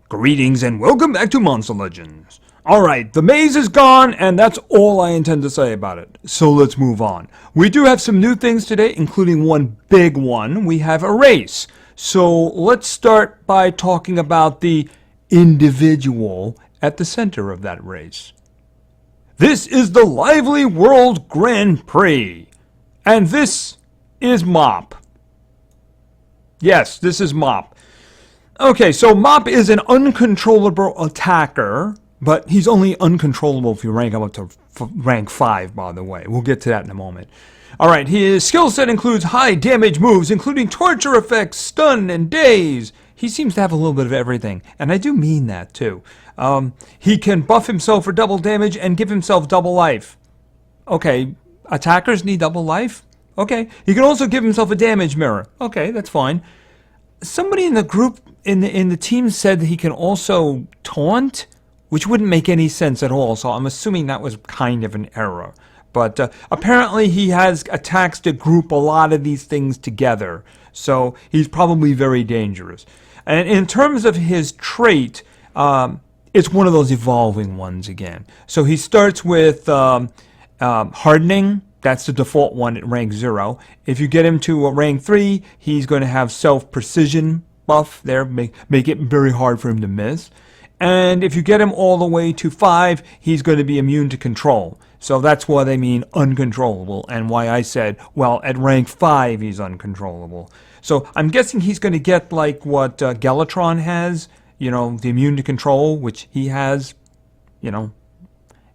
Greetings and welcome back to Monster Legends. Alright, the maze is gone and that's all I intend to say about it. So let's move on. We do have some new things today, including one big one. We have a race. So let's start by talking about the individual at the center of that race. This is the Lively World Grand Prix. And this is Mop. Yes, this is Mop. Okay, so Mop is an uncontrollable attacker, but he's only uncontrollable if you rank him up to rank 5, by the way. We'll get to that in a moment. Alright, his skill set includes high damage moves, including torture effects, stun, and daze. He seems to have a little bit of everything, and I do mean that too. He can buff himself for double damage and give himself double life. Okay, attackers need double life? Okay, he can also give himself a damage mirror. Okay, that's fine. Somebody in the group, in the team said that he can also taunt, which wouldn't make any sense at all, so I'm assuming that was kind of an error. But apparently he has attacks to group a lot of these things together, so he's probably very dangerous. And in terms of his trait, it's one of those evolving ones again. So he starts with hardening. That's the default one at rank 0. If you get him to rank 3, he's going to have self-precision buff there, make it very hard for him to miss. And if you get him all the way to 5, he's going to be immune to control. So that's why they mean uncontrollable, and why I said, well, at rank 5 he's uncontrollable. So I'm guessing he's going to get like what Gelatron has, you know, the immune to control, which he has, you know,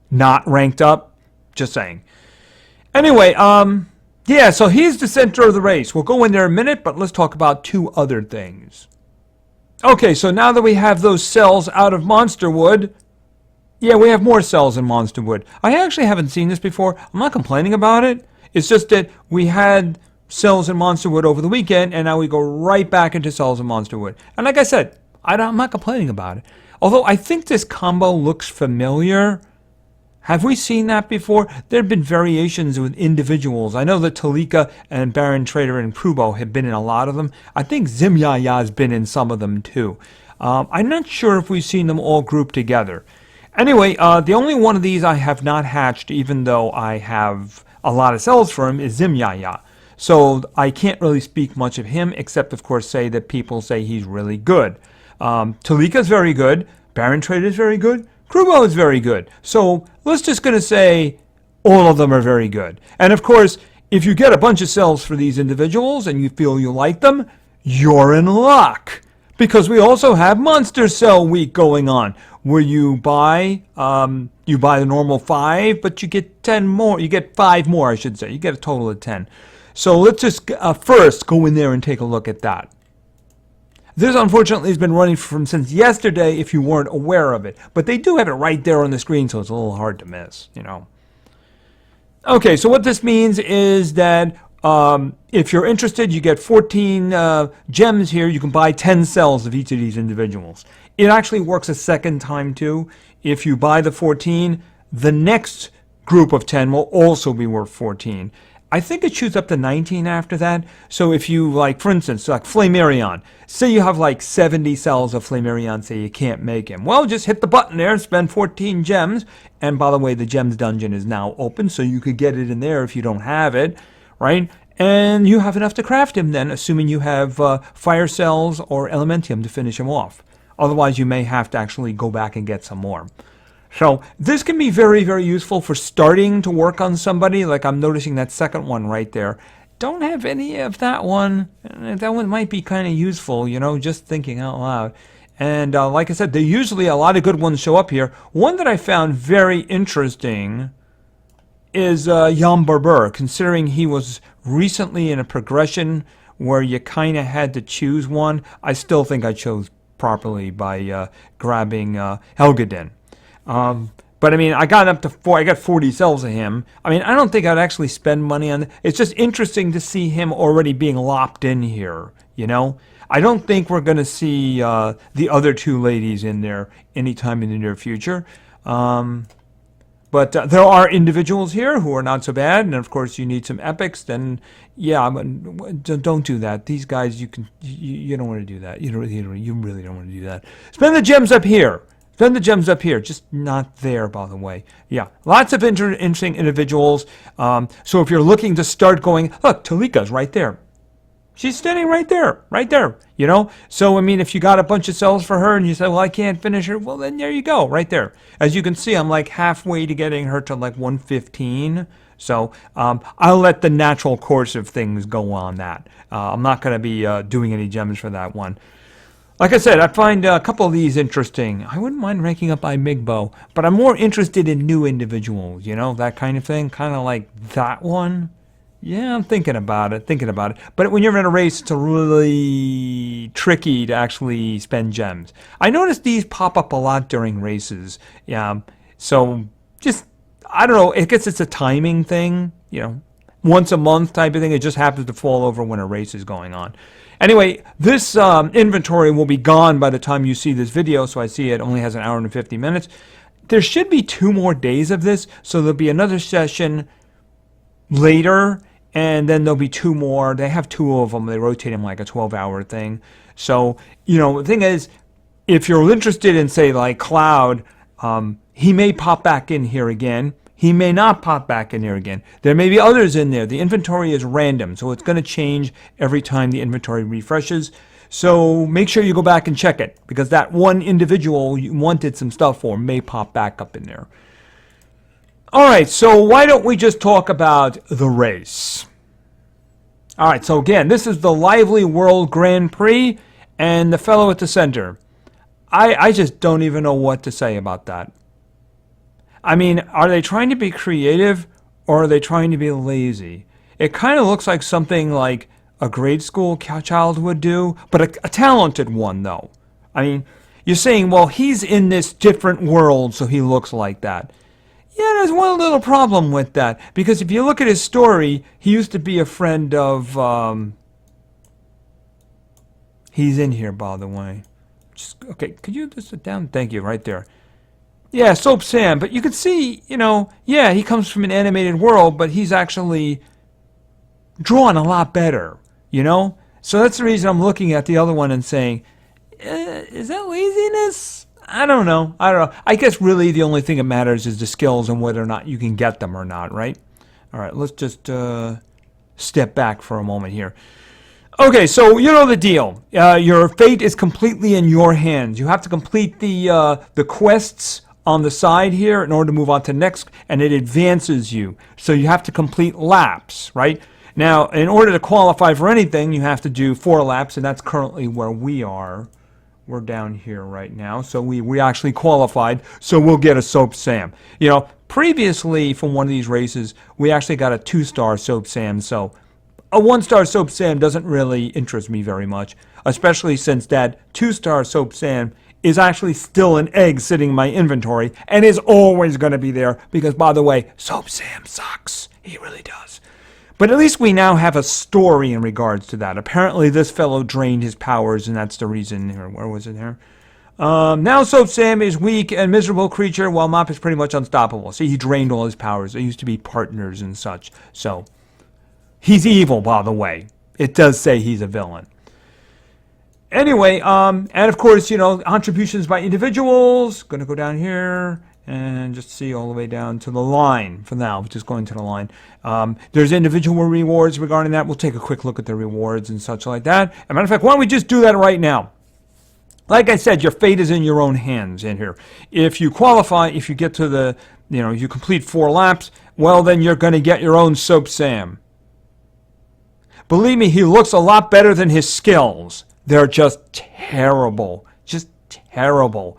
not ranked up. Just saying. Anyway, yeah, so he's the center of the race. We'll go in there in a minute, but let's talk about 2 other things. Okay, so now that we have those cells out of Monsterwood, yeah, we have more cells in Monsterwood. I actually haven't seen this before. I'm not complaining about it. It's just that we had cells in Monsterwood over the weekend, and now we go right back into cells in Monsterwood. And like I said, I'm not complaining about it. Although I think this combo looks familiar. Have we seen that before? There have been variations with individuals. I know that Talika and Baron Trader and Krubo have been in a lot of them. I think Zimyaya's been in some of them too. I'm not sure if we've seen them all grouped together. Anyway, the only one of these I have not hatched, even though I have a lot of cells for him, is Zimyaya. So I can't really speak much of him, except of course say that people say he's really good. Talika's very good. Baron Trader is very good. Krubo is very good. So let's just going to say all of them are very good. And of course, if you get a bunch of cells for these individuals and you feel you like them, you're in luck. Because we also have Monster Cell Week going on, where you buy the normal 5, but you get 10 more. You get 5 more, I should say. You get a total of 10. So let's just first go in there and take a look at that. This, unfortunately, has been running since yesterday if you weren't aware of it. But they do have it right there on the screen, so it's a little hard to miss, you know. Okay, so what this means is that if you're interested, you get 14 gems here. You can buy 10 cells of each of these individuals. It actually works a second time, too. If you buy the 14, the next group of 10 will also be worth 14. I think it shoots up to 19 after that. So if you, like, for instance, like Flamarion, say you have like 70 cells of Flamarion, say you can't make him. Well, just hit the button there, spend 14 gems. And by the way, the gems dungeon is now open, so you could get it in there if you don't have it, right? And you have enough to craft him then, assuming you have fire cells or elementium to finish him off. Otherwise, you may have to actually go back and get some more. So this can be very, very useful for starting to work on somebody. Like I'm noticing that second one right there. Don't have any of that one. That one might be kind of useful, you know, just thinking out loud. And like I said, there usually a lot of good ones show up here. One that I found very interesting is Yam Barber, considering he was recently in a progression where you kind of had to choose one. I still think I chose properly by grabbing Helgadin. But I mean, I got up to 4. I got 40 cells of him. I mean, I don't think I'd actually spend money on it. It's just interesting to see him already being lopped in here, you know? I don't think we're going to see the other 2 ladies in there anytime in the near future. But there are individuals here who are not so bad, and of course you need some epics. Then, yeah, don't do that. These guys, you don't want to do that. You really don't want to do that. Spend the gems up here. Spend the gems up here, just not there, by the way. Yeah, lots of interesting individuals. So if you're looking to start going, look, Talika's right there. She's standing right there, you know? So, I mean, if you got a bunch of cells for her and you say, well, I can't finish her, well, then there you go, right there. As you can see, I'm like halfway to getting her to like 115. So, I'll let the natural course of things go on that. I'm not going to be doing any gems for that one. Like I said, I find a couple of these interesting. I wouldn't mind ranking up by Migbo, but I'm more interested in new individuals, you know, that kind of thing. Kind of like that one. Yeah, I'm thinking about it. But when you're in a race, it's really tricky to actually spend gems. I noticed these pop up a lot during races. Yeah, so just, I don't know, I guess it's a timing thing, you know, once a month type of thing. It just happens to fall over when a race is going on. Anyway, this inventory will be gone by the time you see this video, so I see it only has an hour and 50 minutes. There should be 2 more days of this, so there'll be another session later, and then there'll be 2 more. They have 2 of them. They rotate them like a 12-hour thing. So, you know, the thing is, if you're interested in, say, like Cloud, he may pop back in here again. He may not pop back in here again. There may be others in there. The inventory is random, so it's going to change every time the inventory refreshes. So make sure you go back and check it, because that one individual you wanted some stuff for may pop back up in there. All right, so why don't we just talk about the race? All right, so again, this is the Lively World Grand Prix, and the fellow at the center. I just don't even know what to say about that. I mean, are they trying to be creative, or are they trying to be lazy? It kind of looks like something like a grade school child would do, but a talented one, though. I mean, you're saying, well, he's in this different world, so he looks like that. Yeah, there's one little problem with that, because if you look at his story, he used to be a friend of, he's in here, by the way. Okay, could you just sit down? Thank you, right there. Yeah, Soap Sam, but you can see, you know, yeah, he comes from an animated world, but he's actually drawn a lot better, you know? So that's the reason I'm looking at the other one and saying, is that laziness? I don't know. I guess really the only thing that matters is the skills and whether or not you can get them or not, right? All right, let's just step back for a moment here. Okay, so you know the deal. Your fate is completely in your hands. You have to complete the quests on the side here in order to move on to next, and it advances you. So you have to complete laps, right? Now, in order to qualify for anything, you have to do 4 laps, and that's currently where we are. We're down here right now, so we actually qualified, so we'll get a Soap Sam. You know, previously from one of these races, we actually got a 2-star Soap Sam, so a 1-star Soap Sam doesn't really interest me very much, especially since that 2-star Soap Sam is actually still an egg sitting in my inventory and is always going to be there because, by the way, Soap Sam sucks. He really does. But at least we now have a story in regards to that. Apparently this fellow drained his powers, and that's the reason. Where was it here? Now Soap Sam is weak and miserable creature, while Mop is pretty much unstoppable. See, he drained all his powers. They used to be partners and such. So, he's evil, by the way. It does say he's a villain. Anyway, and of course, you know, contributions by individuals. Going to go down here and just see all the way down to the line for now. Just going to the line. There's individual rewards regarding that. We'll take a quick look at the rewards and such like that. As a matter of fact, why don't we just do that right now? Like I said, your fate is in your own hands in here. If you qualify, if you get to the, you know, you complete 4 laps, well, then you're going to get your own Soap Sam. Believe me, he looks a lot better than his skills. They're just terrible. Just terrible.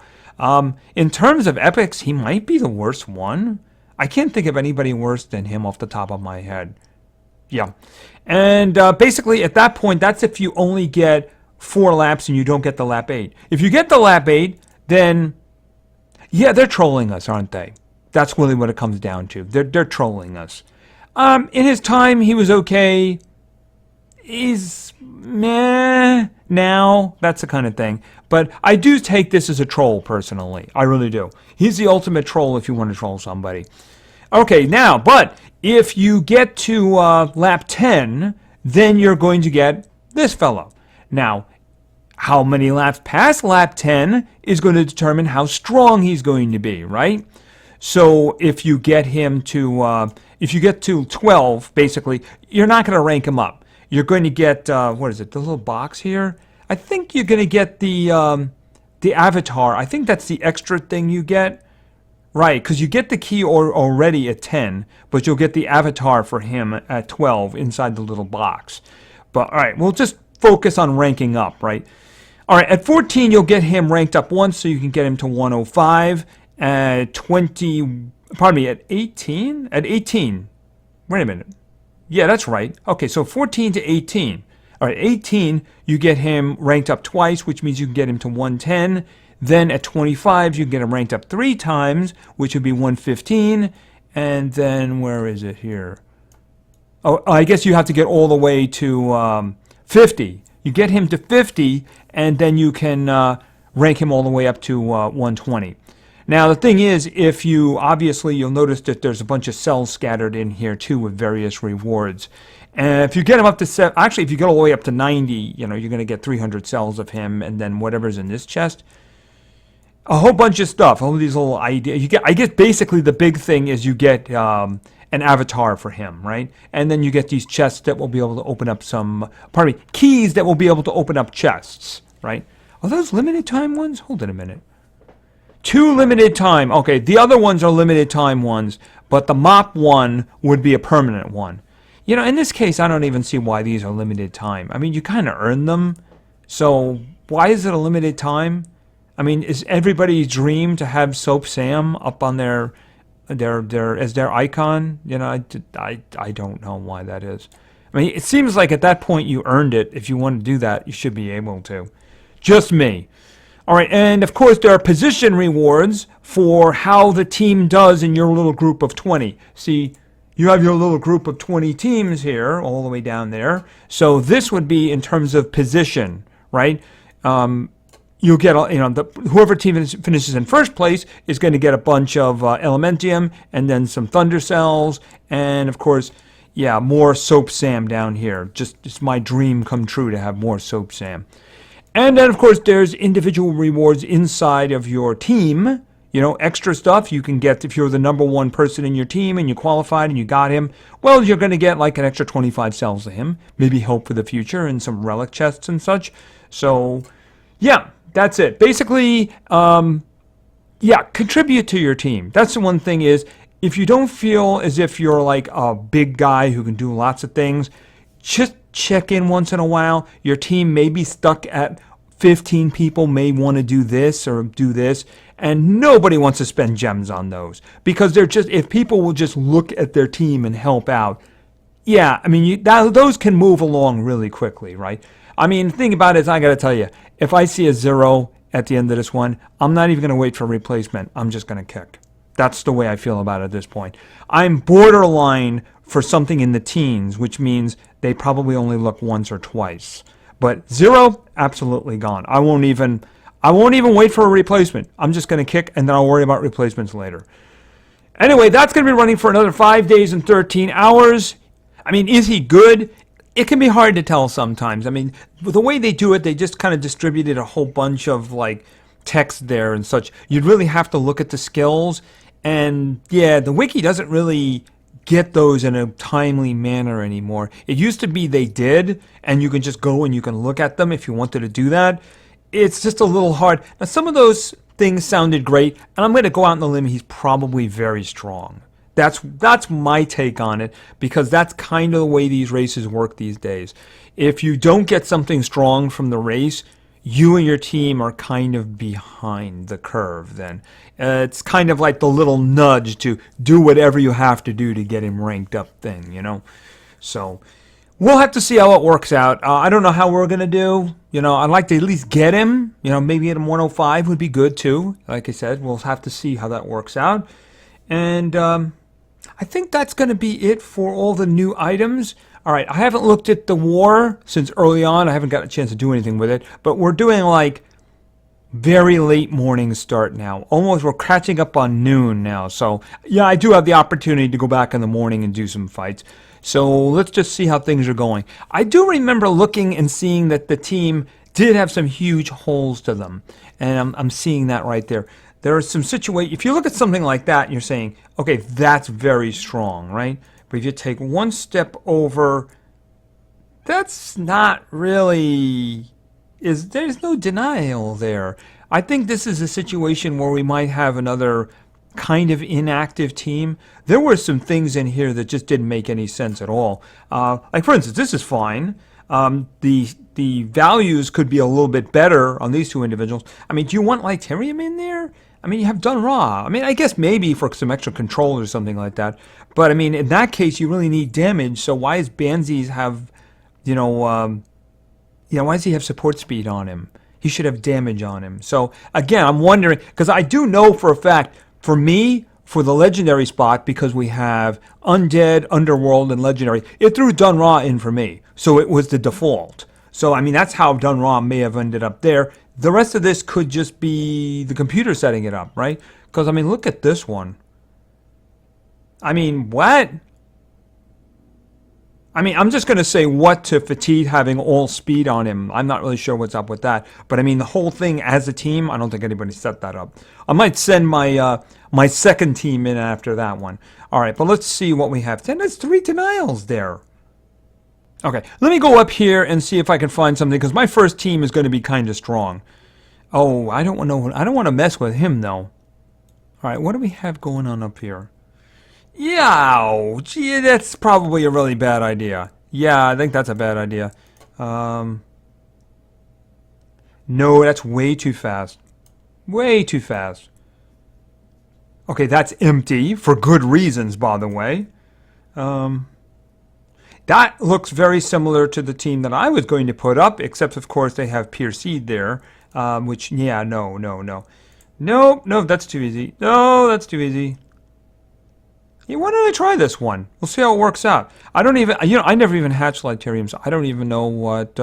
In terms of epics, he might be the worst one. I can't think of anybody worse than him off the top of my head. Yeah. And basically, at that point, that's if you only get 4 laps and you don't get the lap 8. If you get the lap 8, then, yeah, they're trolling us, aren't they? That's really what it comes down to. They're trolling us. In his time, he was okay. He's meh now. That's the kind of thing. But I do take this as a troll, personally. I really do. He's the ultimate troll if you want to troll somebody. Okay, now, but if you get to lap 10, then you're going to get this fellow. Now, how many laps past lap 10 is going to determine how strong he's going to be, right? So if you get him to, if you get to 12, basically, you're not going to rank him up. You're going to get, what is it, the little box here? I think you're going to get the avatar. I think that's the extra thing you get. Right, because you get the key already at 10, but you'll get the avatar for him at 12 inside the little box. But, all right, we'll just focus on ranking up, right? All right, at 14, you'll get him ranked up once, so you can get him to 105. At 20, pardon me, at 18? At 18, wait a minute. Yeah, that's right. Okay, so 14 to 18. All right, 18, you get him ranked up twice, which means you can get him to 110. Then at 25, you get him ranked up 3 times, which would be 115. And then, where is it here? Oh, I guess you have to get all the way to 50. You get him to 50, and then you can rank him all the way up to 120. Now, the thing is, if you, obviously, you'll notice that there's a bunch of cells scattered in here, too, with various rewards. And if you get him up to, actually, if you get all the way up to 90, you know, you're going to get 300 cells of him, and then whatever's in this chest. A whole bunch of stuff, all of these little ideas. You get, I guess basically the big thing is you get an avatar for him, right? And then you get these chests that will be able to open up some, pardon me, keys that will be able to open up chests, right? Are those limited time ones? Hold it a minute. 2 limited time. Okay, the other ones are limited time ones, but the mop one would be a permanent one. You know, in this case, I don't even see why these are limited time. I mean, you kind of earn them, so why is it a limited time? I mean, is everybody's dream to have Soap Sam up on their as their icon? You know, I don't know why that is. I mean, it seems like at that point you earned it. If you want to do that, you should be able to. Just me. All right, and of course there are position rewards for how the team does in your little group of 20. See, you have your little group of 20 teams here, all the way down there. So this would be in terms of position, right? You'll get, you know, whoever team finishes in first place is going to get a bunch of Elementium and then some Thunder Cells. And, of course, yeah, more Soap Sam down here. Just it's my dream come true to have more Soap Sam. And then, of course, there's individual rewards inside of your team. You know, extra stuff you can get if you're the number 1 person in your team and you qualified and you got him. Well, you're going to get like an extra 25 cells of him. Maybe hope for the future and some relic chests and such. So, yeah. That's it. Basically, yeah, contribute to your team. That's the one thing is, if you don't feel as if you're like a big guy who can do lots of things, just check in once in a while. Your team may be stuck at 15 people may want to do this or do this, and nobody wants to spend gems on those. Because they're just, if people will just look at their team and help out, yeah, I mean, those can move along really quickly, right? I mean, the thing about it is, I got to tell you, if I see a 0 at the end of this one, I'm not even going to wait for a replacement. I'm just going to kick. That's the way I feel about it at this point. I'm borderline for something in the teens, which means they probably only look once or twice. But 0, absolutely gone. I won't even wait for a replacement. I'm just going to kick, and then I'll worry about replacements later. Anyway, that's going to be running for another 5 days and 13 hours. I mean, is he good? It can be hard to tell sometimes. I mean, the way they do it, they just kind of distributed a whole bunch of like text there and such. You'd really have to look at the skills. And yeah, the wiki doesn't really get those in a timely manner anymore. It used to be they did, and you can just go and you can look at them if you wanted to do that. It's just a little hard. Now, some of those things sounded great, and I'm going to go out on the limb. He's probably very strong. That's my take on it, because that's kind of the way these races work these days. If you don't get something strong from the race, you and your team are kind of behind the curve then. It's kind of like the little nudge to do whatever you have to do to get him ranked up thing, you know? So we'll have to see how it works out. I don't know how we're going to do. You know, I'd like to at least get him. You know, maybe at him 105 would be good too. Like I said, we'll have to see how that works out. And I think that's going to be it for all the new items. All right, I haven't looked at the war since early on. I haven't got a chance to do anything with it. But we're doing like Very late morning start now. Almost we're catching up on noon now. So yeah, I do have the opportunity to go back in the morning and do some fights. So let's just see how things are going. I do remember looking and seeing that the team did have some huge holes to them. And I'm seeing that right there. There are some situations, if you look at something like that, you're saying, okay, that's very strong, right? But if you take one step over, that's not really, there's no denial there. I think this is a situation where we might have another kind of inactive team. There were some things in here that just didn't make any sense at all. Like for instance, this is fine. The values could be a little bit better on these two individuals. I mean, do you want Lyterium in there? I mean, you have done raw. I mean, I guess maybe for some extra control or something like that. But I mean, in that case, you really need damage. So why does Banzis have, why does he have support speed on him? He should have damage on him. So again, I'm wondering, because I do know for a fact, for me, for the legendary spot, because we have undead, underworld, and legendary, it threw Dun Ra in for me. So it was the default. So I mean, that's how Dun Ra may have ended up there. The rest of this could just be the computer setting it up, right? Because I mean, look at this one. I mean, what? I mean, I'm just going to say what to Fatigue having all speed on him. I'm not really sure what's up with that. But I mean, the whole thing as a team, I don't think anybody set that up. I might send my my second team in after that one. All right, but let's see what we have. Then there's 3 denials there. Okay, let me go up here and see if I can find something, because my first team is going to be kind of strong. Oh, I don't want to mess with him, though. All right, what do we have going on up here? Yeah, gee, that's probably a really bad idea. Yeah, I think that's a bad idea. No, that's way too fast. Way too fast. Okay, that's empty, for good reasons, by the way. That looks very similar to the team that I was going to put up, except, of course, they have Pure Seed there, which, yeah, no. No, that's too easy. No, that's too easy. Yeah, why don't I try this one? We'll see how it works out. I don't even, I never even hatched Lyterium, so I don't even know what,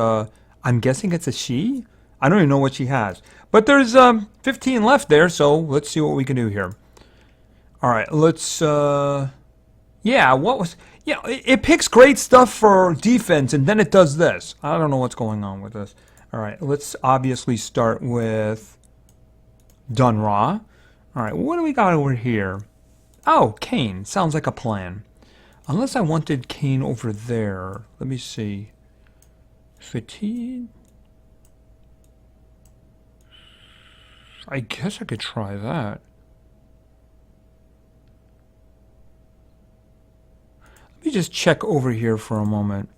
I'm guessing it's a she? I don't even know what she has. But there's 15 left there, so let's see what we can do here. All right, let's, yeah, it picks great stuff for defense, and then it does this. I don't know what's going on with this. All right, let's obviously start with Dun Ra. All right, what do we got over here? Oh, Kane. Sounds like a plan. Unless I wanted Kane over there. Let me see. Fatigue? I guess I could try that. Let me just check over here for a moment.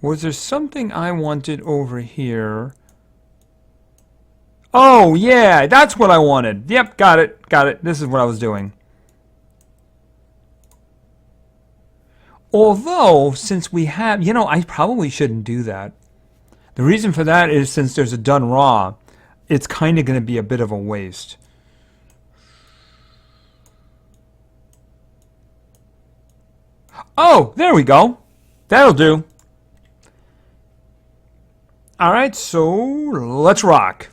Was there something I wanted over here? Oh, yeah, that's what I wanted. Yep, got it. This is what I was doing. Although, since we have, I probably shouldn't do that. The reason for that is since there's a Dun Ra, it's kind of going to be a bit of a waste. Oh, there we go. That'll do. All right, so let's rock.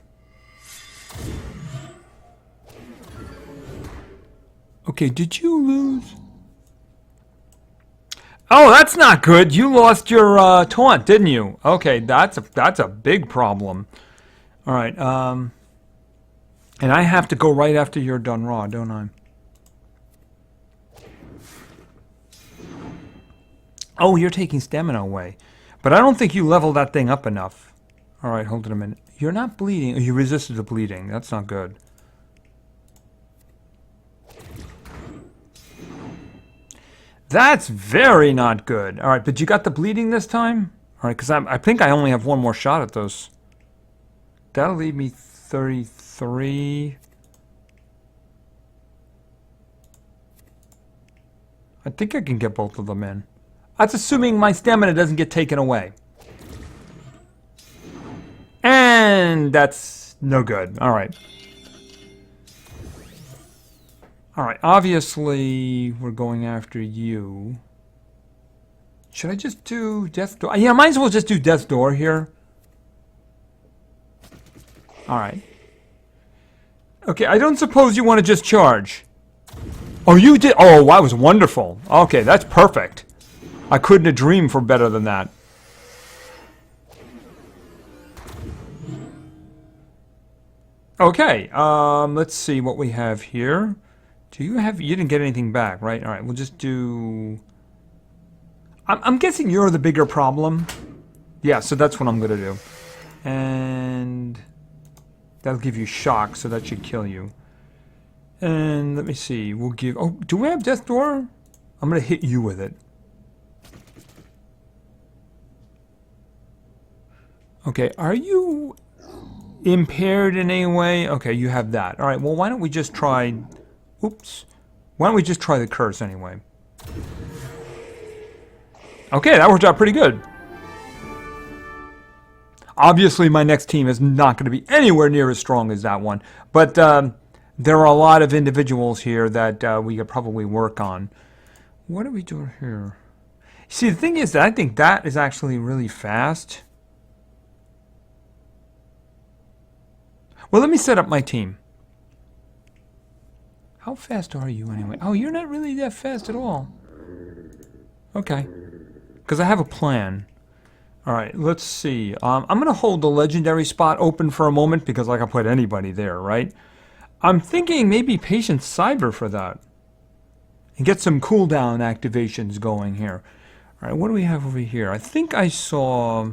Okay, did you lose? Oh, that's not good. You lost your taunt, didn't you? Okay, that's a big problem. All right, and I have to go right after your Dun Ra, don't I? Oh, you're taking stamina away. But I don't think you leveled that thing up enough. All right, hold it a minute. You're not bleeding. Oh, you resisted the bleeding. That's not good. That's very not good. All right, but you got the bleeding this time? All right, because I think I only have one more shot at those. That'll leave me 33. I think I can get both of them in. That's assuming my stamina doesn't get taken away. And that's no good. All right. All right, obviously we're going after you. Should I just do Death Door? Yeah, might as well just do Death Door here. All right. Okay, I don't suppose you want to just charge. Oh, you did? Oh, that was wonderful. Okay, that's perfect. I couldn't have dreamed for better than that. Okay, let's see what we have here. Do you have... You didn't get anything back, right? All right, we'll just do... I'm guessing you're the bigger problem. Yeah, so that's what I'm going to do. And... That'll give you shock, so that should kill you. And let me see, we'll give... Oh, do we have Death Door? I'm going to hit you with it. Okay, are you impaired in any way? Okay, you have that. All right, well, why don't we just try... Oops. Why don't we just try the curse anyway? Okay, that worked out pretty good. Obviously, my next team is not going to be anywhere near as strong as that one. But there are a lot of individuals here that we could probably work on. What are we doing here? See, the thing is that I think that is actually really fast. Well, let me set up my team. How fast are you anyway? Oh, you're not really that fast at all. Okay. Because I have a plan. Alright, let's see. I'm going to hold the legendary spot open for a moment because I can put anybody there, right? I'm thinking maybe Patient Cyber for that. And get some cooldown activations going here. Alright, what do we have over here? I think I saw...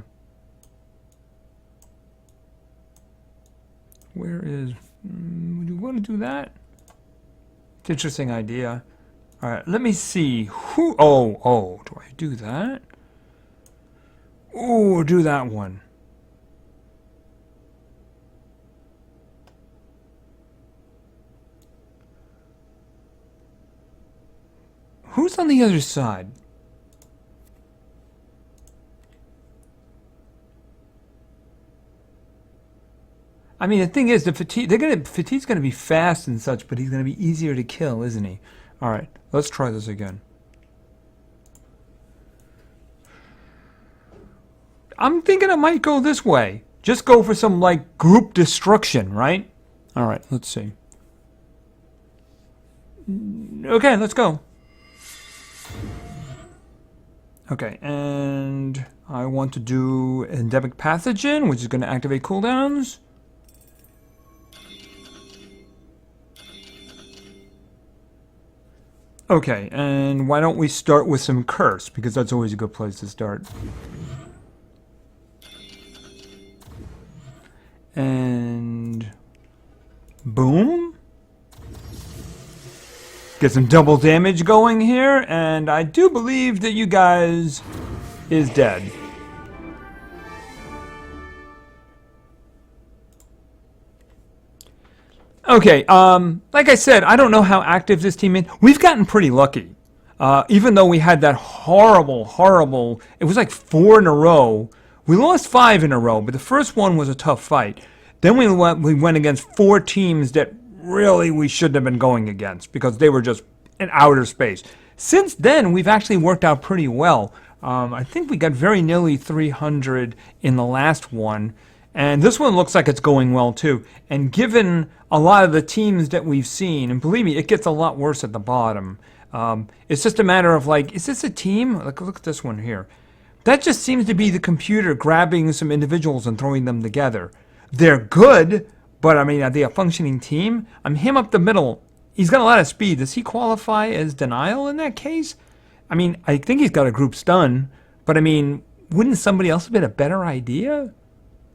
Where is... Would you want to do that? It's an interesting idea. Alright, let me see. Who... Oh, do I do that? Ooh, do that one. Who's on the other side? I mean, the thing is, the Fatigue's gonna be fast and such, but he's gonna be easier to kill, isn't he? All right, let's try this again. I'm thinking I might go this way. Just go for some, like, group destruction, right? All right, let's see. Okay, let's go. Okay, and I want to do endemic pathogen, which is going to activate cooldowns. Okay, and why don't we start with some curse, because that's always a good place to start. And boom. Get some double damage going here, and I do believe that you guys is dead. Okay, like I said, I don't know how active this team is. We've gotten pretty lucky. Even though we had that horrible, it was like 4 in a row. We lost 5 in a row, but the first one was a tough fight. Then we went against 4 teams that really we shouldn't have been going against because they were just in outer space. Since then, we've actually worked out pretty well. I think we got very nearly 300 in the last one. And this one looks like it's going well too. And given a lot of the teams that we've seen, and believe me, it gets a lot worse at the bottom. It's just a matter of like, is this a team? Look at this one here. That just seems to be the computer grabbing some individuals and throwing them together. They're good, but I mean, are they a functioning team? I'm him up the middle. He's got a lot of speed. Does he qualify as denial in that case? I mean, I think he's got a group stun, but I mean, wouldn't somebody else have been a better idea?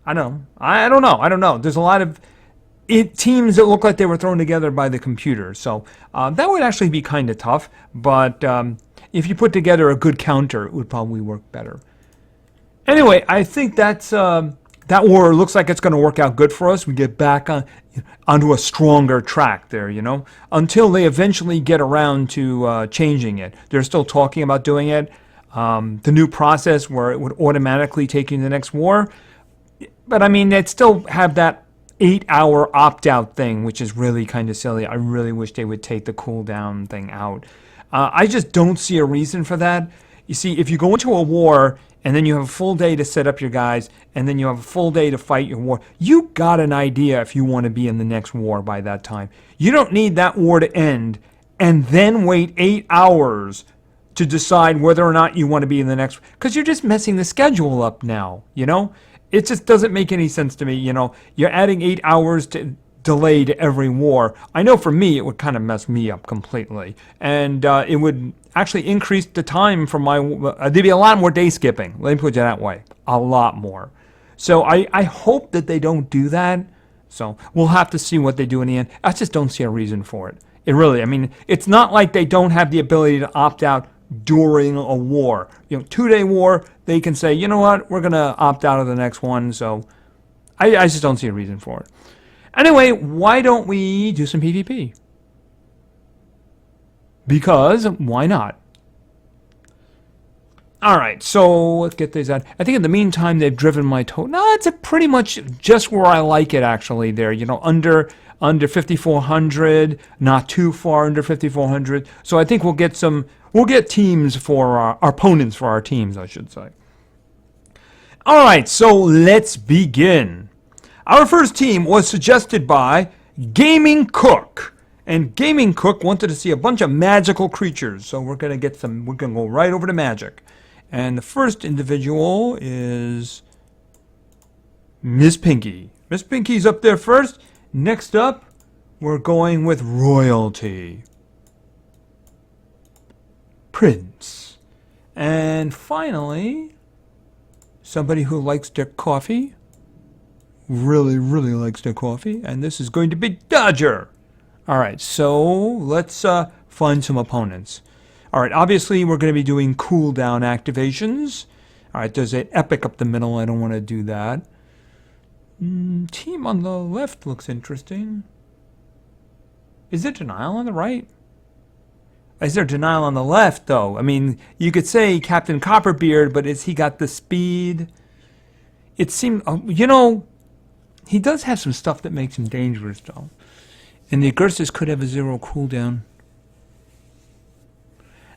I don't know. I don't know. There's a lot of teams that look like they were thrown together by the computer. So that would actually be kind of tough, but if you put together a good counter, it would probably work better. Anyway, I think that's that war looks like it's going to work out good for us. We get back onto a stronger track there, you know, until they eventually get around to changing it. They're still talking about doing it. The new process where it would automatically take you to the next war. But I mean, they'd still have that 8-hour opt-out thing, which is really kind of silly. I really wish they would take the cooldown thing out. I just don't see a reason for that. You see, if you go into a war and then you have a full day to set up your guys, and then you have a full day to fight your war. You got an idea if you want to be in the next war by that time. You don't need that war to end and then wait 8 hours to decide whether or not you want to be in the next, because you're just messing the schedule up now, you know? It just doesn't make any sense to me, you know? You're adding 8 hours to delay to every war. I know for me, it would kind of mess me up completely. And it would actually increase the time for my, there'd be a lot more day skipping. Let me put it that way. A lot more. So I hope that they don't do that. So we'll have to see what they do in the end. I just don't see a reason for it. It really, I mean, it's not like they don't have the ability to opt out during a war. You know, 2-day war, they can say, you know what, we're going to opt out of the next one. So I just don't see a reason for it. Anyway, why don't we do some PvP? Because why not? All right, so let's get these out. I think in the meantime, they've driven my total. No, it's pretty much just where I like it, actually, there. You know, under 5,400, not too far under 5,400. So I think we'll get teams for our opponents for our teams, I should say. All right, so let's begin. Our first team was suggested by Gaming Cook. And Gaming Cook wanted to see a bunch of magical creatures. So we're going to go right over to magic. And the first individual is Miss Pinky. Miss Pinky's up there first. Next up, we're going with Royalty. Prince. And finally, somebody who likes their coffee. Really, really likes their coffee. And this is going to be Dodger. All right, so let's find some opponents. All right, obviously we're going to be doing cooldown activations. All right, there's an epic up the middle. I don't want to do that. Team on the left looks interesting. Is there denial on the right? Is there denial on the left, though? I mean, you could say Captain Copperbeard, but has he got the speed? It seems, you know, he does have some stuff that makes him dangerous, though. And the Agursus could have a 0 cooldown.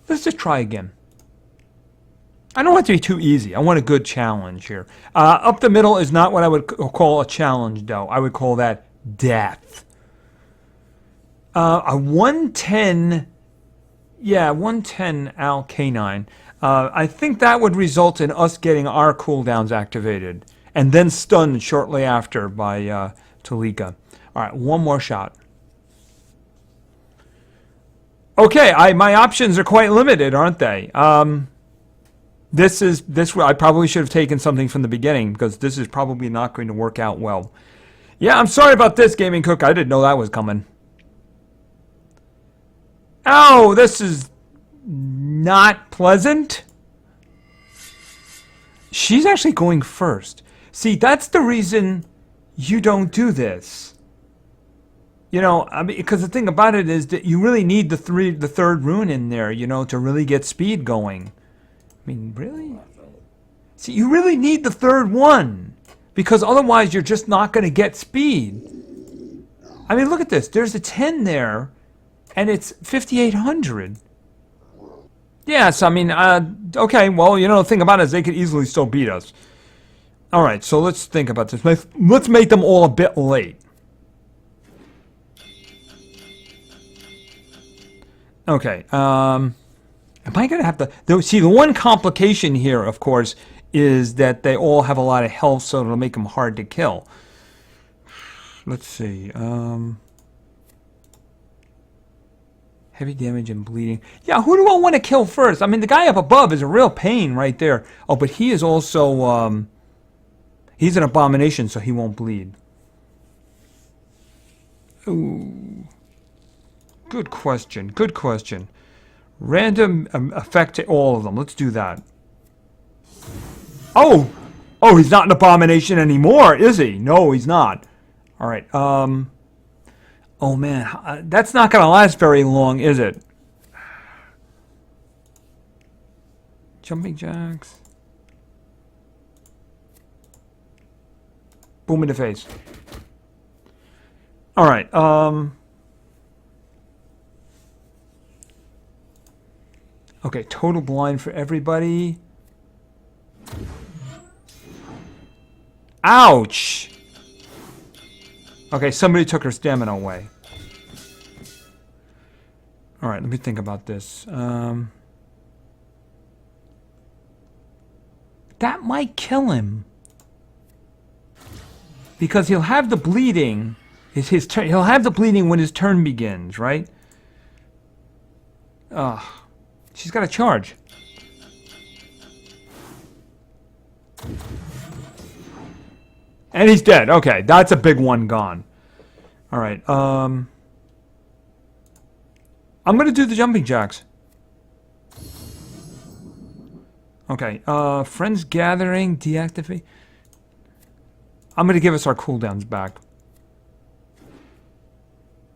Let's just try again. I don't want it to be too easy. I want a good challenge here. Up the middle is not what I would call a challenge, though. I would call that death. A 110... Yeah, 110 Al Canine. I think that would result in us getting our cooldowns activated. And then stunned shortly after by Talika. All right, one more shot. Okay, my options are quite limited, aren't they? This I probably should have taken something from the beginning because this is probably not going to work out well. Yeah, I'm sorry about this, Gaming Cook. I didn't know that was coming. Oh, this is not pleasant. She's actually going first. See, that's the reason you don't do this. You know, I mean, because the thing about it is that you really need the third rune in there, you know, to really get speed going. I mean, really? See, you really need the third one because otherwise you're just not going to get speed. I mean, look at this. There's a 10 there, and it's 5,800. Yes, I mean, okay, well, you know, the thing about it is they could easily still beat us. All right, so let's think about this. Let's make them all a bit late. Okay, am I going to have to... See, the one complication here, of course, is that they all have a lot of health, so it'll make them hard to kill. Let's see. Heavy damage and bleeding. Yeah, who do I want to kill first? I mean, the guy up above is a real pain right there. Oh, but he is also... he's an abomination, so he won't bleed. Ooh. Good question. Good question. Random effect to all of them. Let's do that. Oh! Oh, he's not an abomination anymore, is he? No, he's not. All right. Oh, man. That's not going to last very long, is it? Jumping jacks. Boom in the face. All right. Okay, total blind for everybody. Ouch! Okay, somebody took her stamina away. Alright, let me think about this. That might kill him. Because he'll have the bleeding. His turn. He'll have the bleeding when his turn begins, right? Ugh. She's got to charge. And he's dead. Okay, that's a big one gone. Alright, I'm going to do the jumping jacks. Okay, friends gathering, deactivate. I'm going to give us our cooldowns back.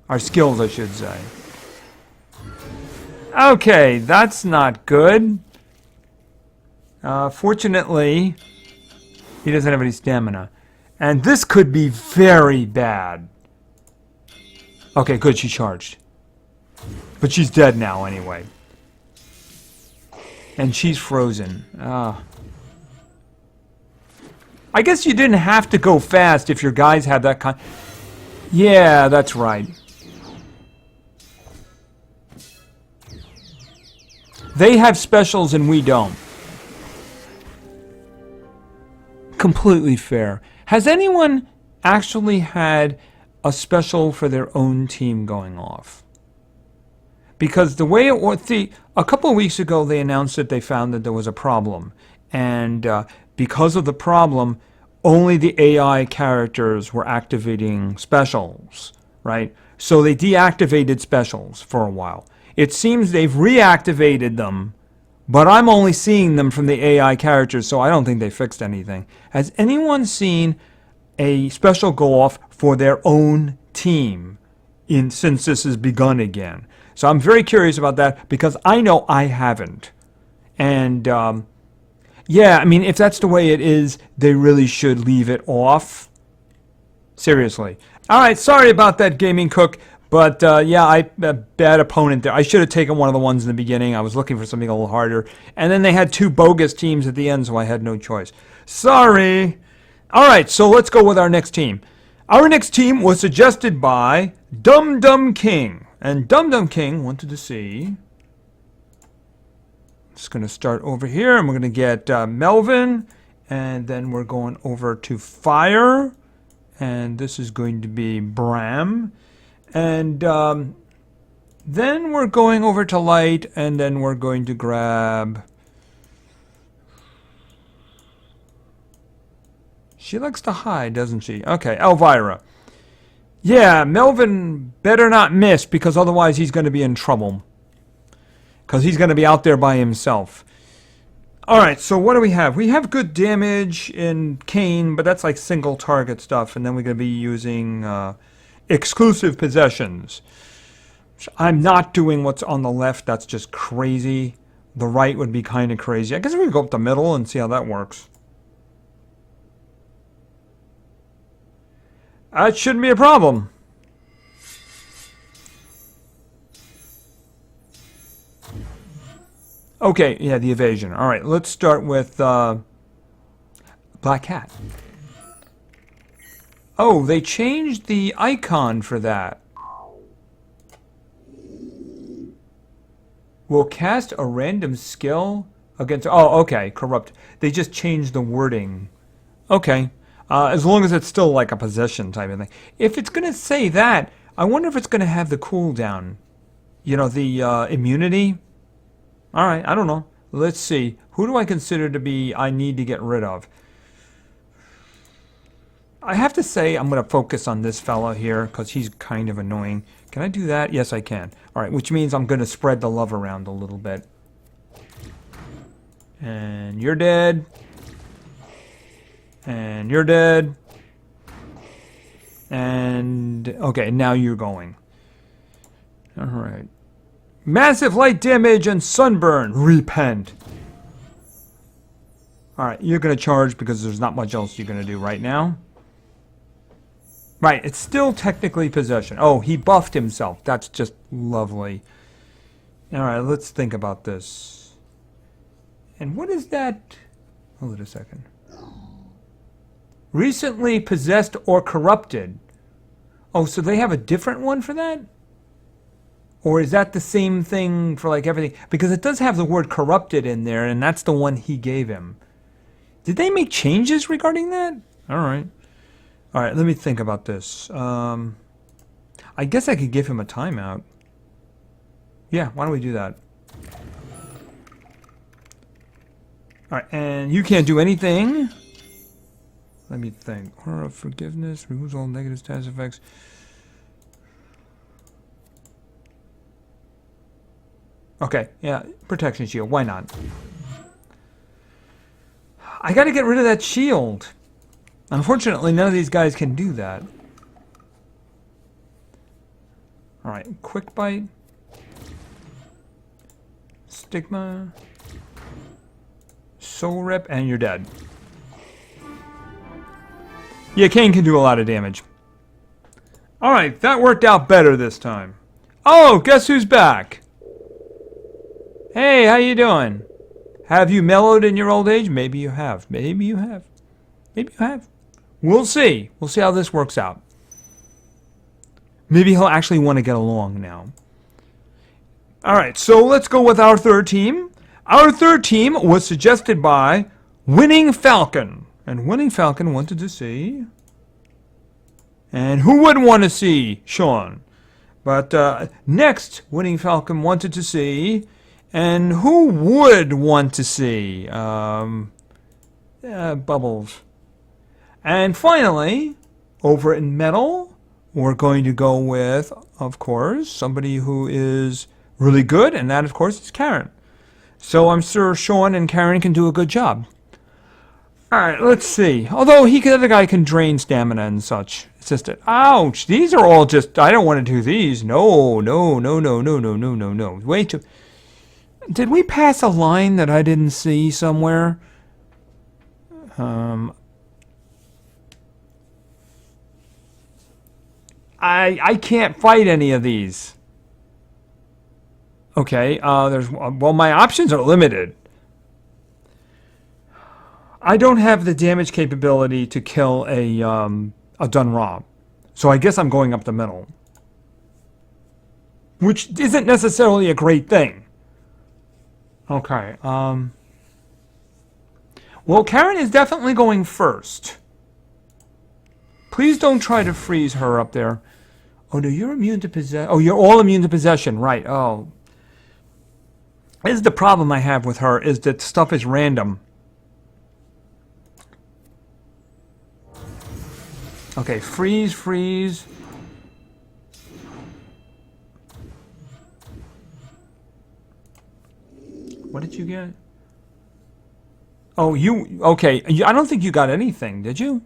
Our skills, I should say. Okay, that's not good. Fortunately, he doesn't have any stamina. And this could be very bad. Okay, good, she charged. But she's dead now anyway. And she's frozen. I guess you didn't have to go fast if your guys had that kind... Yeah, that's right. They have specials and we don't. Completely fair. Has anyone actually had a special for their own team going off? Because the way it was, a couple of weeks ago they announced that they found that there was a problem. And because of the problem, only the AI characters were activating specials, right? So they deactivated specials for a while. It seems they've reactivated them, but I'm only seeing them from the AI characters, so I don't think they fixed anything. Has anyone seen a special go off for their own team since this has begun again? So I'm very curious about that because I know I haven't. And yeah, I mean, if that's the way it is, they really should leave it off. Seriously. All right, sorry about that, Gaming Cook. But yeah, a bad opponent there. I should have taken one of the ones in the beginning. I was looking for something a little harder. And then they had two bogus teams at the end, so I had no choice. Sorry. All right, so let's go with our next team. Our next team was suggested by Dum Dum King. And Dum Dum King wanted to see... Just going to start over here, and we're going to get Melvin. And then we're going over to Fire. And this is going to be Bram. And then we're going over to Light, and then we're going to grab... She likes to hide, doesn't she? Okay, Elvira. Yeah, Melvin better not miss, because otherwise he's going to be in trouble. Because he's going to be out there by himself. Alright, so what do we have? We have good damage in Kane, but that's like single target stuff. And then we're going to be using exclusive possessions. I'm not doing what's on the left. That's just crazy. The right would be kind of crazy. I guess we could go up the middle and see how that works. That shouldn't be a problem. Okay, yeah, the evasion. All right, let's start with Black Cat. Oh, they changed the icon for that. Will cast a random skill against... Oh, okay, corrupt. They just changed the wording. Okay. As long as it's still like a possession type of thing. If it's going to say that, I wonder if it's going to have the cooldown. You know, the immunity. Alright, I don't know. Let's see. Who do I consider to be I need to get rid of? I have to say I'm going to focus on this fella here because he's kind of annoying. Can I do that? Yes, I can. Alright, which means I'm going to spread the love around a little bit. And you're dead. And you're dead. And... okay, now you're going. Alright. Massive light damage and sunburn. Repent. Alright, you're going to charge because there's not much else you're going to do right now. Right, it's still technically possession. Oh, he buffed himself. That's just lovely. Alright, let's think about this. And what is that? Hold it a second. Recently possessed or corrupted. Oh, so they have a different one for that? Or is that the same thing for like everything? Because it does have the word corrupted in there, and that's the one he gave him. Did they make changes regarding that? All right. All right, let me think about this. I guess I could give him a timeout. Yeah, why don't we do that? All right, and you can't do anything. Let me think. Order of forgiveness removes all negative status effects. Okay, yeah, protection shield. Why not? I got to get rid of that shield. Unfortunately, none of these guys can do that. All right, quick bite. Stigma. Soul rip, and you're dead. Yeah, Kane can do a lot of damage. All right, that worked out better this time. Oh, guess who's back? Hey, how you doing? Have you mellowed in your old age? Maybe you have. Maybe you have. Maybe you have. We'll see. We'll see how this works out. Maybe he'll actually want to get along now. All right, so let's go with our third team. Our third team was suggested by Winning Falcon. And Winning Falcon wanted to see... And who wouldn't want to see Sean? But next, Winning Falcon wanted to see... And who would want to see? Bubbles. And finally, over in metal, we're going to go with, of course, somebody who is really good, and that, of course, is Karen. So I'm sure Sean and Karen can do a good job. All right, let's see. Although the other guy can drain stamina and such. It's just that, ouch, these are all just, I don't want to do these. No. Wait. Did we pass a line that I didn't see somewhere? I can't fight any of these. Okay, well, my options are limited. I don't have the damage capability to kill a Dunraw. So I guess I'm going up the middle. Which isn't necessarily a great thing. Okay, well, Karen is definitely going first. Please don't try to freeze her up there. Oh, no, you're immune to possession. Oh, you're all immune to possession, right. Oh. This is the problem I have with her, is that stuff is random. Okay, freeze. What did you get? Oh, okay. I don't think you got anything, did you?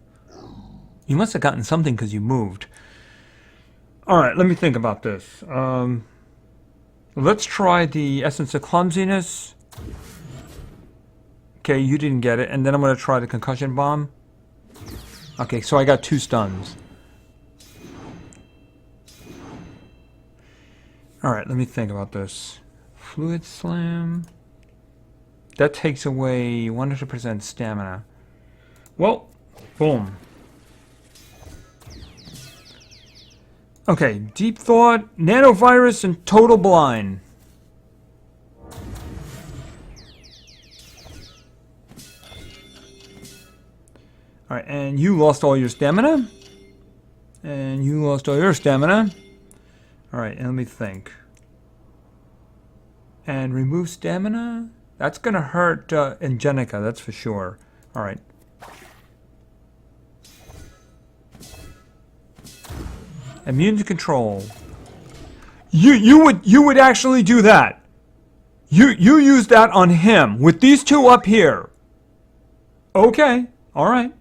You must have gotten something because you moved. All right, let me think about this. Let's try the Essence of Clumsiness. Okay, you didn't get it. And then I'm going to try the Concussion Bomb. Okay, so I got 2 stuns. All right, let me think about this. Fluid Slam. That takes away 100% stamina. Well, boom. Okay, Deep Thought, Nanovirus, and Total Blind. Alright, and you lost all your stamina. And you lost all your stamina. Alright, and let me think. And remove stamina? That's going to hurt Angenica, that's for sure. Alright. Immune to control. You would actually do that. You use that on him with these 2 up here. Okay, all right.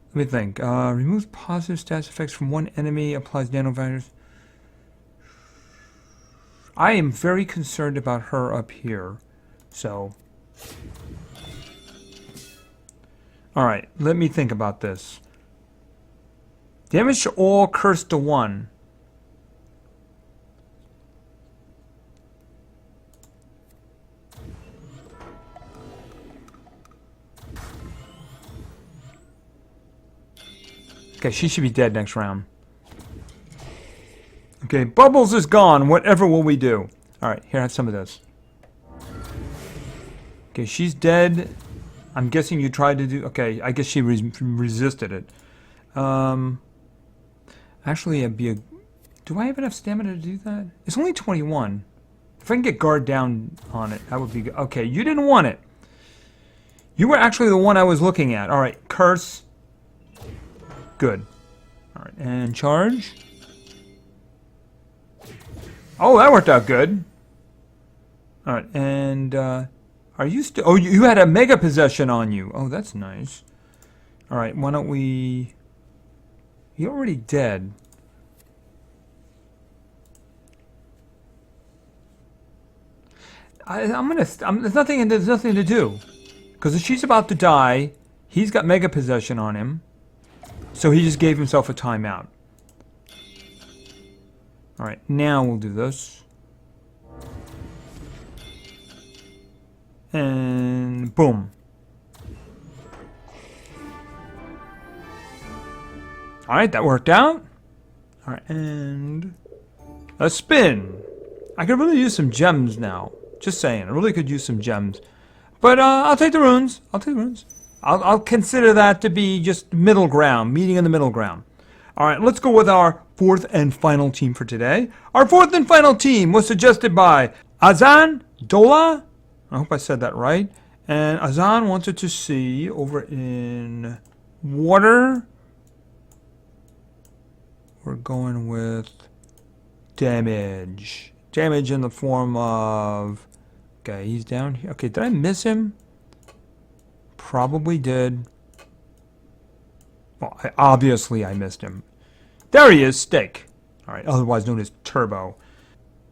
Let me think. Removes positive stats effects from one enemy. Applies nanovirus. I am very concerned about her up here. So. All right. Let me think about this. Damage to all, curse to 1. Okay, she should be dead next round. Okay, Bubbles is gone. Whatever will we do? Alright, here, have some of this. Okay, she's dead. I'm guessing you tried to do... Okay, I guess she resisted it. Actually, it'd be a... Do I have enough stamina to do that? It's only 21. If I can get guard down on it, that would be good. Okay, you didn't want it. You were actually the one I was looking at. Alright, curse. Good. Alright, and charge. Oh, that worked out good. Alright, and are you still... Oh, you had a mega possession on you. Oh, that's nice. Alright, why don't we... You're already dead. There's nothing to do. Because if she's about to die, he's got mega possession on him. So he just gave himself a timeout. Alright, now we'll do this. And boom. Alright, that worked out. Alright, and a spin. I could really use some gems now. Just saying, I really could use some gems. But I'll take the runes. I'll consider that to be just middle ground, meeting in the middle ground. Alright, let's go with our fourth and final team for today. Our fourth and final team was suggested by Azan Dola. I hope I said that right. And Azan wanted to see over in water. We're going with damage. Damage in the form of... Okay, he's down here. Okay, did I miss him? Probably did. Well, obviously I missed him. There he is, Steak. Alright, otherwise known as Turbo.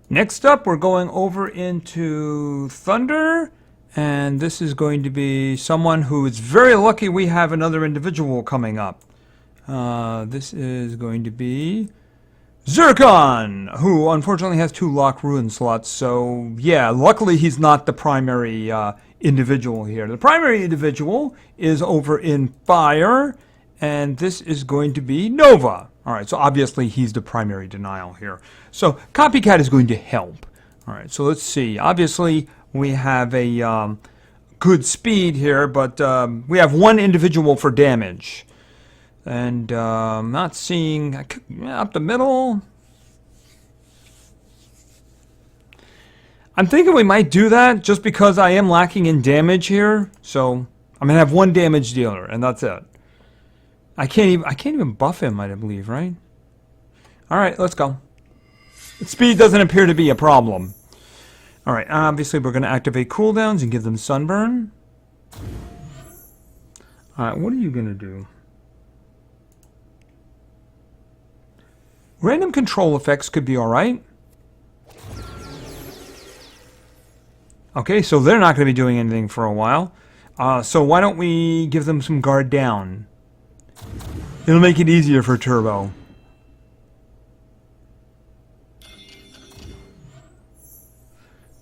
Next up, we're going over into Thunder. And this is going to be someone who is very lucky we have another individual coming up. This is going to be Zircon, who unfortunately has 2 locked ruin slots. So, yeah, luckily he's not the primary individual here. The primary individual is over in Fire, and this is going to be Nova. Alright, so obviously he's the primary denial here. So, Copycat is going to help. Alright, so let's see. Obviously, we have a good speed here, but we have 1 individual for damage. And I'm not seeing up the middle. I'm thinking we might do that just because I am lacking in damage here. So I'm gonna have 1 damage dealer, and that's it. I can't even buff him, I believe, right? All right, let's go. Speed doesn't appear to be a problem. All right, obviously we're gonna activate cooldowns and give them sunburn. All right, what are you gonna do? Random control effects could be alright. Okay, so they're not going to be doing anything for a while. So why don't we give them some guard down? It'll make it easier for Turbo.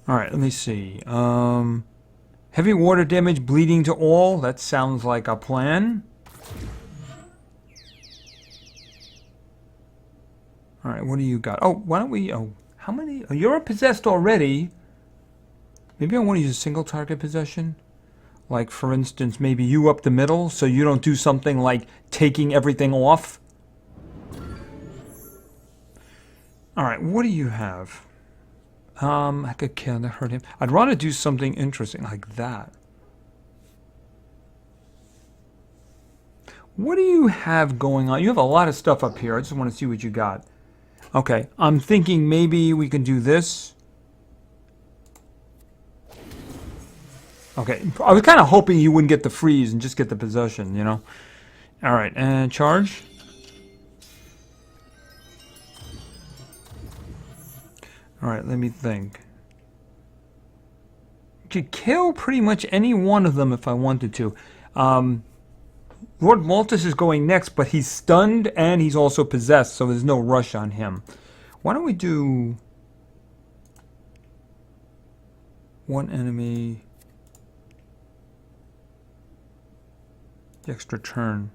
Alright, let me see. Heavy water damage, bleeding to all. That sounds like a plan. Alright, what do you got? Oh, why don't we... Oh, how many... Oh, you're possessed already. Maybe I want to use a single target possession. Like, for instance, maybe you up the middle, so you don't do something like taking everything off. Alright, what do you have? I could kill to hurt him. I'd rather do something interesting like that. What do you have going on? You have a lot of stuff up here. I just want to see what you got. Okay, I'm thinking maybe we can do this. Okay, I was kind of hoping you wouldn't get the freeze and just get the possession, you know? Alright, and charge. Alright, let me think. Could kill pretty much any one of them if I wanted to. Lord Malthus is going next, but he's stunned and he's also possessed, so there's no rush on him. Why don't we do 1 enemy, the extra turn.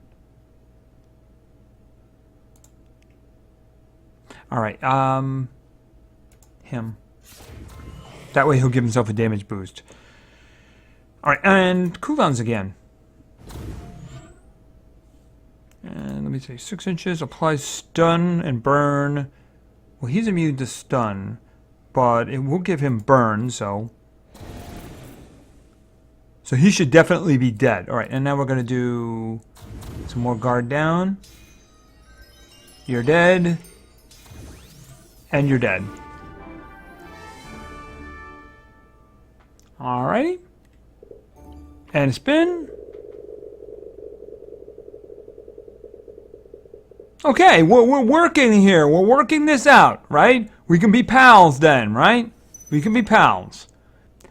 Alright, him. That way he'll give himself a damage boost. Alright, and cooldowns again. And let me say 6 inches, applies stun and burn. Well, he's immune to stun, but it will give him burn, so he should definitely be dead. Alright, and now we're going to do some more guard down. You're dead. And you're dead. Alrighty. And spin. Okay, we're working here. We're working this out, right? We can be pals then, right? We can be pals.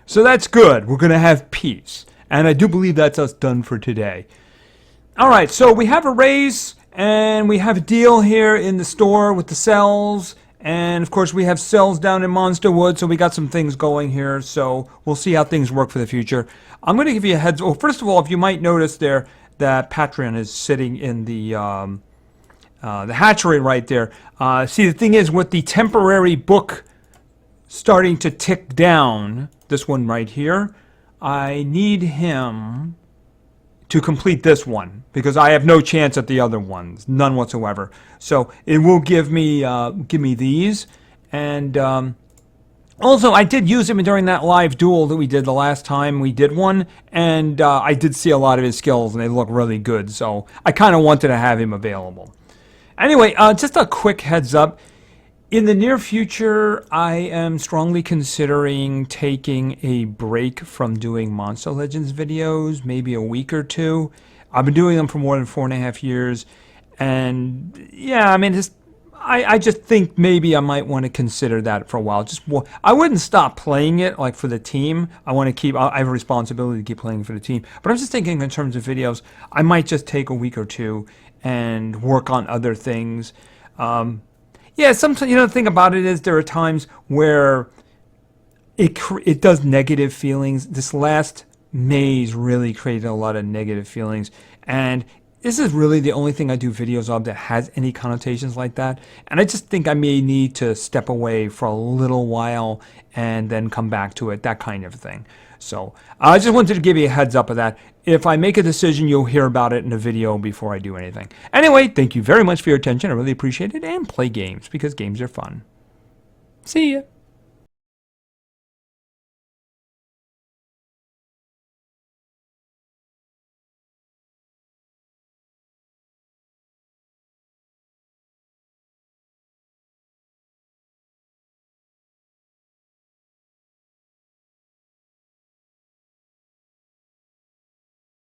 So that's good. We're going to have peace. And I do believe that's us done for today. Alright, so we have a race, and we have a deal here in the store with the cells. And of course we have cells down in Monsterwood, so we got some things going here. So we'll see how things work for the future. I'm going to give you a heads. Well, first of all, if you might notice there that Patreon is sitting in the hatchery right there. See, the thing is, with the temporary book starting to tick down, this one right here, I need him to complete this one because I have no chance at the other ones, none whatsoever. So it will give me these, and also I did use him during that live duel that we did the last time we did one, and I did see a lot of his skills and they look really good. So I kind of wanted to have him available. Anyway, just a quick heads up. In the near future, I am strongly considering taking a break from doing Monster Legends videos, maybe a week or two. I've been doing them for more than 4.5 years, and yeah, I mean, I just think maybe I might want to consider that for a while. I wouldn't stop playing it like for the team. I have a responsibility to keep playing for the team. But I'm just thinking in terms of videos, I might just take a week or two and work on other things. Yeah, sometimes, the thing about it is there are times where it does negative feelings. This last maze really created a lot of negative feelings, and this is really the only thing I do videos of that has any connotations like that. And I just think I may need to step away for a little while and then come back to it, that kind of thing. So I just wanted to give you a heads up of that. If I make a decision, you'll hear about it in a video before I do anything. Anyway, thank you very much for your attention. I really appreciate it. And play games, because games are fun. See ya.